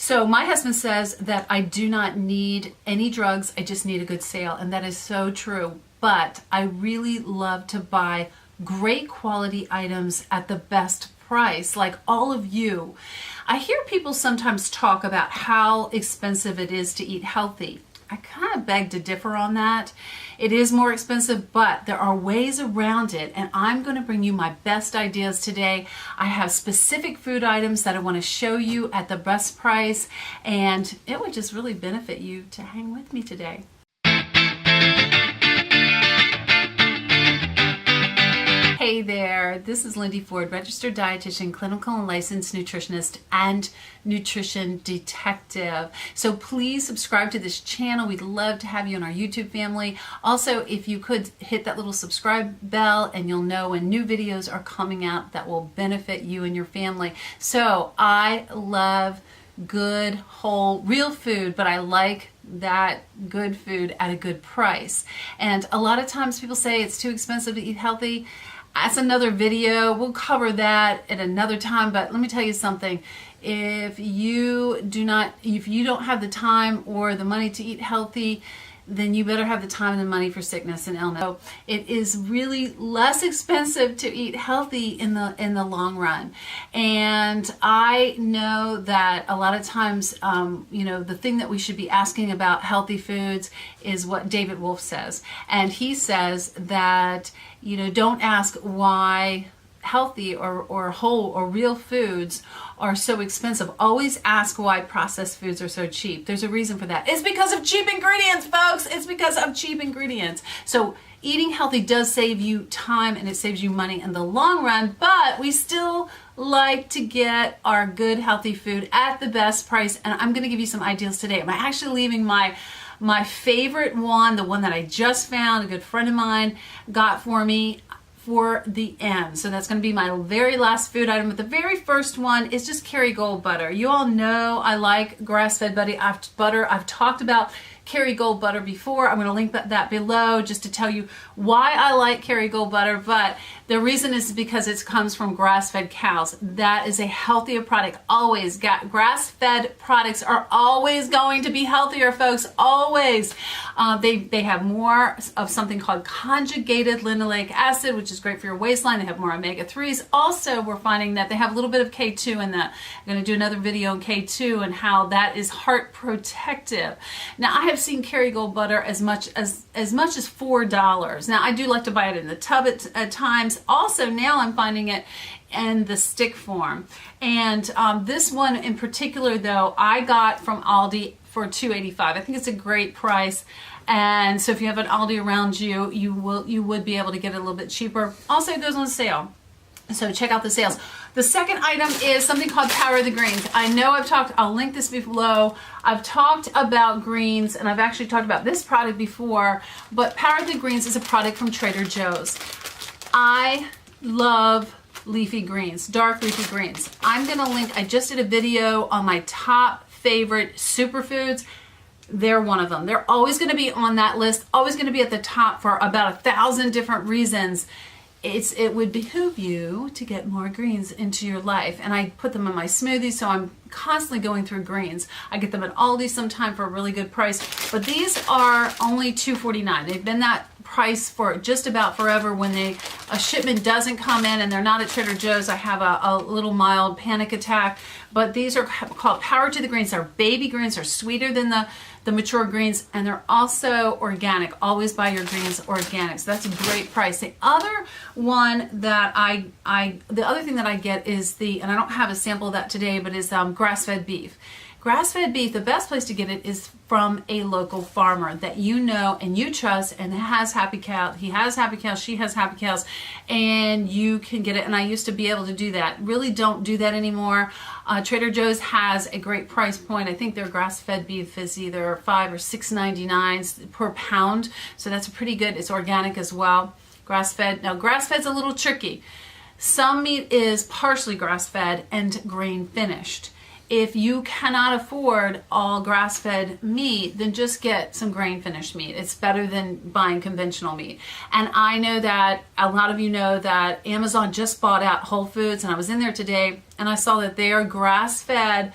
So my husband says that I do not need any drugs, I just need a good sale, and that is so true. But I really love to buy great quality items at the best price, like all of you. I hear people sometimes talk about how expensive it is to eat healthy. I kind of beg to differ on that. It is more expensive, but there are ways around it, and I'm going to bring you my best ideas today. I have specific food items that I want to show you at the best price, and it would just really benefit you to hang with me today. Hey there, this is Lindy Ford, registered dietitian, clinical and licensed nutritionist, and nutrition detective. So please subscribe to this channel. We'd love to have you in our YouTube family. Also, if you could hit that little subscribe bell and you'll know when new videos are coming out that will benefit you and your family. So I love good, whole, real food, but I like that good food at a good price. And a lot of times people say it's too expensive to eat healthy. That's another video. We'll cover that at another time, but let me tell you something. If you don't have the time or the money to eat healthy, then you better have the time and the money for sickness and illness. So it is really less expensive to eat healthy in the long run. And I know that a lot of times, the thing that we should be asking about healthy foods is what David Wolf says. And he says that, don't ask why healthy or whole or real foods are so expensive. Always ask why processed foods are so cheap. There's a reason for that. It's because of cheap ingredients, folks. It's because of cheap ingredients. So eating healthy does save you time and it saves you money in the long run, but we still like to get our good healthy food at the best price. And I'm going to give you some ideas today. I'm actually leaving my favorite one, the one that I just found, a good friend of mine got for me, for the end. So that's going to be my very last food item. But the very first one is just Kerrygold butter. You all know I like grass-fed butter. I've talked about Kerrygold butter before. I'm going to link that below just to tell you why I like Kerrygold butter. But the reason is because it comes from grass-fed cows. That is a healthier product. Always. Grass-fed products are always going to be healthier, folks. Always. They have more of something called conjugated linoleic acid, which is great for your waistline. They have more omega-3s. Also, we're finding that they have a little bit of K2 in that. I'm going to do another video on K2 and how that is heart protective. Now, I have seen Kerrygold butter as much as $4. Now, I do like to buy it in the tub at times. Also, now I'm finding it in the stick form. And this one in particular, though, I got from Aldi for $2.85. I think it's a great price. And so if you have an Aldi around you, you would be able to get it a little bit cheaper. Also, it goes on sale. So check out the sales. The second item is something called Power of the Greens. I know I'll link this below. I've talked about greens and I've actually talked about this product before, but Power of the Greens is a product from Trader Joe's. I love leafy greens, dark leafy greens. I'm going to link, I just did a video on my top favorite superfoods. They're one of them. They're always going to be on that list, always going to be at the top for about 1,000 different reasons. It would behoove you to get more greens into your life. And I put them in my smoothies, so I'm constantly going through greens. I get them at Aldi sometime for a really good price. But these are only $2.49. They've been that price for just about forever. When a shipment doesn't come in and they're not at Trader Joe's, I have a little mild panic attack. But these are called Power to the Greens. They're baby greens. They're sweeter than the mature greens, and they're also organic. Always buy your greens organic. So that's a great price. The other one that the other thing that I get is and I don't have a sample of that today, but is grass-fed beef. Grass-fed beef, the best place to get it is from a local farmer that you know and you trust and has happy cows. He has happy cows, she has happy cows, and you can get it. And I used to be able to do that. Really don't do that anymore. Trader Joe's has a great price point. I think their grass-fed beef is either $5 or $6.99 per pound. So that's pretty good. It's organic as well. Grass-fed. Now, grass-fed's a little tricky. Some meat is partially grass-fed and grain finished. If you cannot afford all grass-fed meat, then just get some grain-finished meat. It's better than buying conventional meat. And I know that a lot of you know that Amazon just bought out Whole Foods, and I was in there today and I saw that they are grass-fed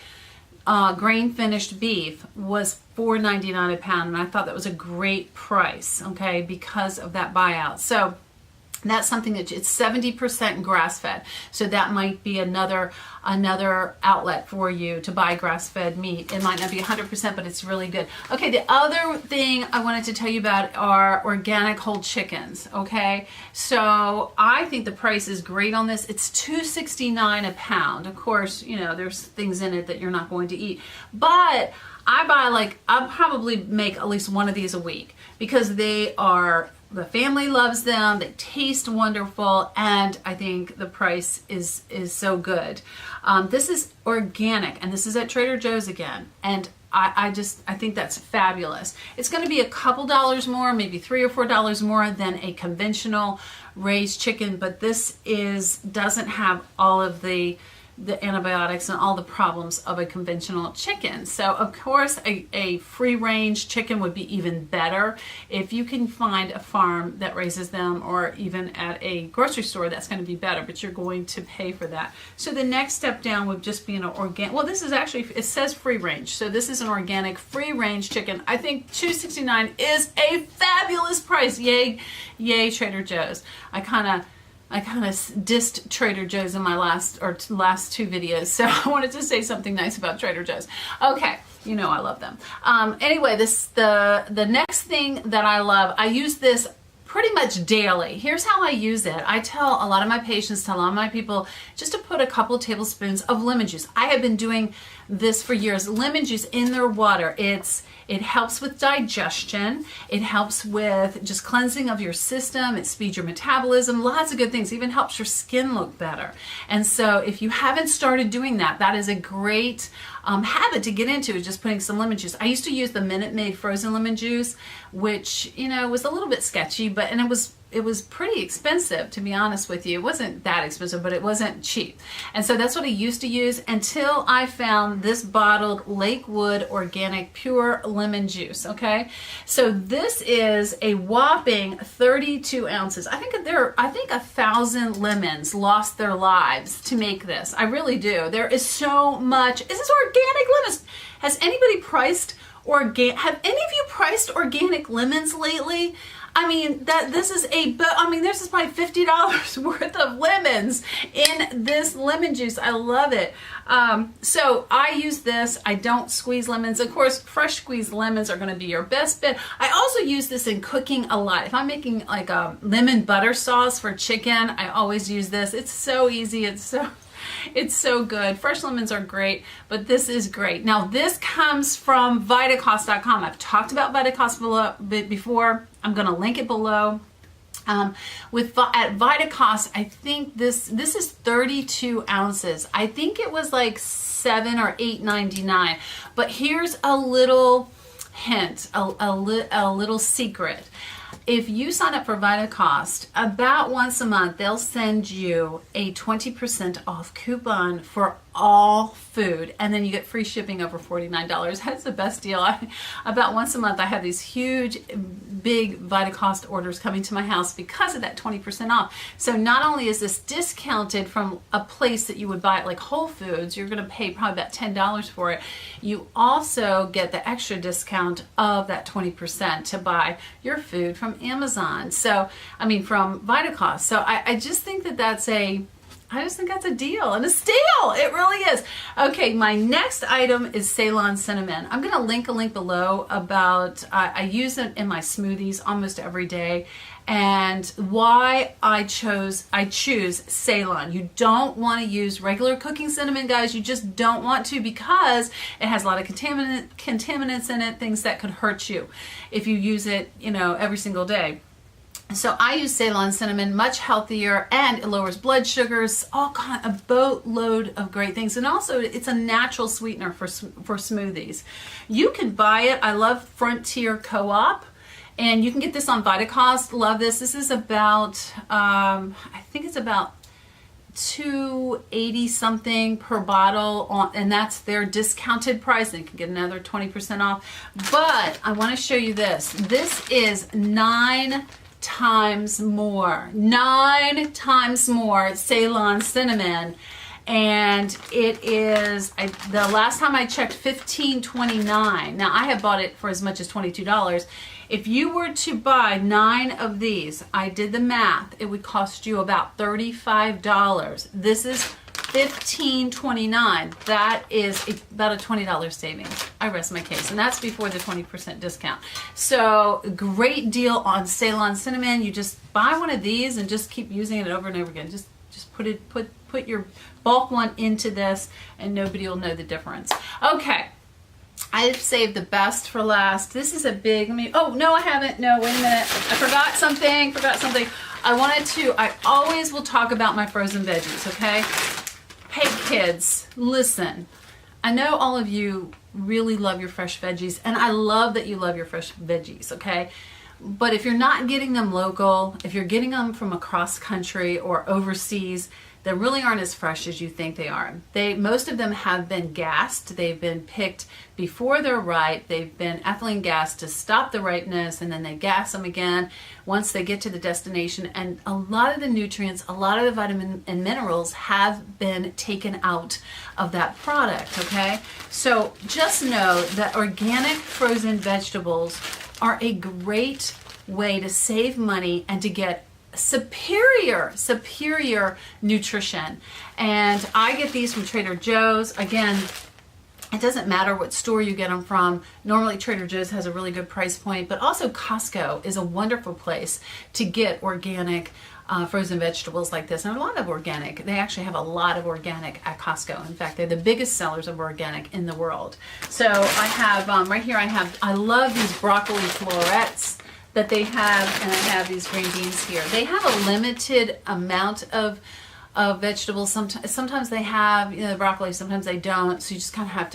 grain finished beef was $4.99 a pound, and I thought that was a great price, okay, because of that buyout. So that's something that it's 70% grass-fed, so that might be another outlet for you to buy grass-fed meat. It might not be 100%, but it's really good. Okay, the other thing I wanted to tell you about are organic whole chickens. Okay, so I think the price is great on this. It's $2.69 a pound. Of course, you know, there's things in it that you're not going to eat, but I'll probably make at least one of these a week because the family loves them, they taste wonderful, and I think the price is so good. This is organic, and this is at Trader Joe's again, and I think that's fabulous. It's going to be a couple dollars more, maybe $3 or $4 more than a conventional raised chicken, but this doesn't have all of the antibiotics and all the problems of a conventional chicken. So of course a free range chicken would be even better. If you can find a farm that raises them, or even at a grocery store, that's going to be better, but you're going to pay for that. So the next step down would just be an organic, well, this is actually, it says free range, so this is an organic free range chicken. I think $2.69 is a fabulous price. Yay Trader Joe's. I kind of dissed Trader Joe's in my last two videos, so I wanted to say something nice about Trader Joe's. Okay, you know I love them. Anyway, the next thing that I love, I use this pretty much daily. Here's how I use it. I tell a lot of my patients, tell a lot of my people, just to put a couple tablespoons of lemon juice. I have been doing this for years. Lemon juice in their water. It helps with digestion. It helps with just cleansing of your system. It speeds your metabolism. Lots of good things. It even helps your skin look better. And so if you haven't started doing that, that is a great habit to get into, is just putting some lemon juice. I used to use the Minute Maid frozen lemon juice, which, you know, was a little bit sketchy, and it was pretty expensive, to be honest with you. It wasn't that expensive, but it wasn't cheap. And so that's what I used to use until I found this bottled Lakewood organic pure lemon juice. Okay, so this is a whopping 32 ounces. I think 1,000 lemons lost their lives to make this. I really do. There is so much. This is organic lemons. Has anybody priced organic? Have any of you priced organic lemons lately? I mean, this is probably $50 worth of lemons in this lemon juice. I love it. So I use this. I don't squeeze lemons. Of course, fresh squeezed lemons are going to be your best bet. I also use this in cooking a lot. If I'm making like a lemon butter sauce for chicken, I always use this. It's so easy. It's so good. Fresh lemons are great, but this is great. Now, this comes from Vitacost.com. I've talked about Vitacost before. I'm going to link it below. At Vitacost, I think this is 32 ounces. I think it was like $7 or $8.99. But here's a little hint, a little secret. If you sign up for Vitacost, about once a month, they'll send you a 20% off coupon for all food, and then you get free shipping over $49. That's the best deal. About once a month, I have these huge, big Vitacost orders coming to my house because of that 20% off. So not only is this discounted from a place that you would buy it like Whole Foods, you're going to pay probably about $10 for it, you also get the extra discount of that 20% to buy your food from Amazon. So, I mean, from Vitacost. So I just think that's a deal and a steal. It really is. Okay, my next item is Ceylon cinnamon. I'm going to link a link below about, I use it in my smoothies almost every day, and why I choose Ceylon. You don't want to use regular cooking cinnamon, guys. You just don't want to, because it has a lot of contaminants in it, things that could hurt you if you use it, every single day. So I use Ceylon cinnamon, much healthier, and it lowers blood sugars, a boatload of great things. And also it's a natural sweetener for smoothies. You can buy it. I love Frontier Co-op, and you can get this on Vitacost. Love this. This is about, I think it's about $2.80 something per bottle, and that's their discounted price. And you can get another 20% off. But I want to show you this. This is 9 times more Ceylon cinnamon, and it is, the last time I checked, $15.29. Now I have bought it for as much as $22. If you were to buy 9 of these, I did the math, it would cost you about $35. This is $15.29. That is about a $20 savings. I rest my case, and that's before the 20% discount. So great deal on Ceylon cinnamon. You just buy one of these and just keep using it over and over again. Just put your bulk one into this, and nobody will know the difference. Okay. I've saved the best for last. This is a big, oh, no, I haven't. No, wait a minute. I forgot something. I always will talk about my frozen veggies, okay? Hey, kids, listen. I know all of you really love your fresh veggies, and I love that you love your fresh veggies, okay? But if you're not getting them local, if you're getting them from across country or overseas, they really aren't as fresh as you think they are. Most of them have been gassed. They've been picked before they're ripe. They've been ethylene gassed to stop the ripeness, and then they gas them again once they get to the destination. And a lot of the nutrients, a lot of the vitamin and minerals have been taken out of that product, okay? So just know that organic frozen vegetables are a great way to save money and to get superior nutrition. And I get these from Trader Joe's. Again, it doesn't matter what store you get them from. Normally Trader Joe's has a really good price point, but also Costco is a wonderful place to get organic frozen vegetables like this. And a lot of organic. They actually have a lot of organic at Costco. In fact, they're the biggest sellers of organic in the world. So I have, right here I love these broccoli florets that they have, and I have these green beans here. They have a limited amount of vegetables. Sometimes they have, the broccoli, sometimes they don't. So you just kind of have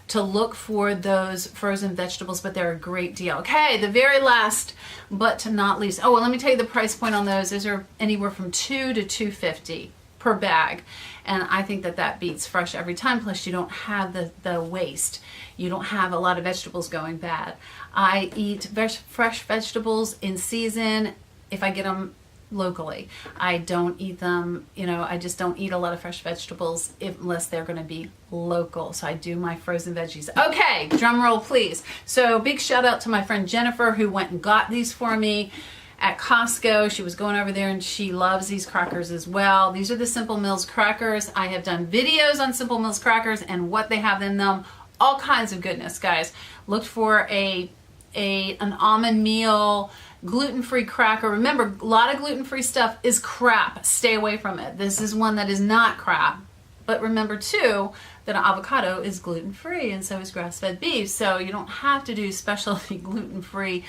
to look for those frozen vegetables, but they're a great deal. Okay, the very last, but not least. Oh, well, let me tell you the price point on those. Those are anywhere from $2 to $2.50 per bag. And I think that beats fresh every time. Plus you don't have the waste. You don't have a lot of vegetables going bad. I eat fresh vegetables in season if I get them locally. I don't eat them, I just don't eat a lot of fresh vegetables unless they're going to be local. So I do my frozen veggies. Okay, drum roll please. So big shout out to my friend Jennifer who went and got these for me at Costco. She was going over there and she loves these crackers as well. These are the Simple Mills crackers. I have done videos on Simple Mills crackers and what they have in them. All kinds of goodness, guys. Look for an almond meal, gluten-free cracker. Remember, a lot of gluten-free stuff is crap. Stay away from it. This is one that is not crap. But remember too that an avocado is gluten-free and so is grass-fed beef. So you don't have to do specialty gluten-free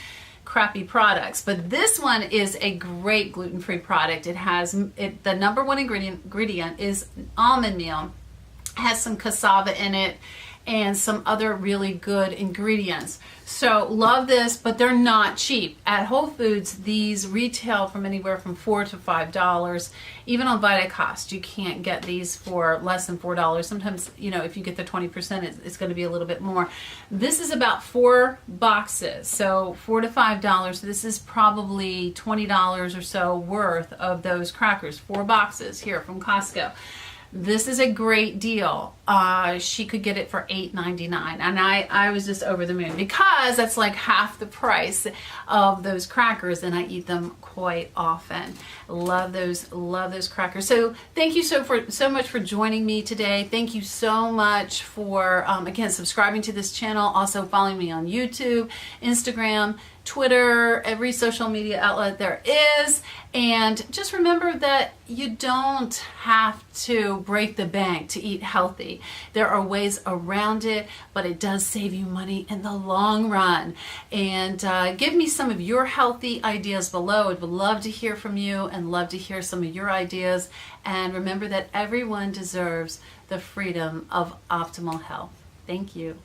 crappy products. But this one is a great gluten-free product. It has the number one ingredient is almond meal. It has some cassava in it and some other really good ingredients. So love this, but they're not cheap. At Whole Foods, these retail from anywhere from $4 to $5. Even on Vitacost, you can't get these for less than $4. Sometimes, if you get the 20%, it's going to be a little bit more. This is about 4 boxes, so $4 to $5. This is probably $20 or so worth of those crackers. 4 boxes here from Costco. This is a great deal. She could get it for $8.99, and I was just over the moon because that's like half the price of those crackers, and I eat them quite often. Love those crackers. So thank you so much for joining me today. Thank you so much for again subscribing to this channel. Also following me on YouTube, Instagram, Twitter, every social media outlet there is. And just remember that you don't have to break the bank to eat healthy. There are ways around it, but it does save you money in the long run. And give me some of your healthy ideas below. I would love to hear from you and love to hear some of your ideas. And remember that everyone deserves the freedom of optimal health. Thank you.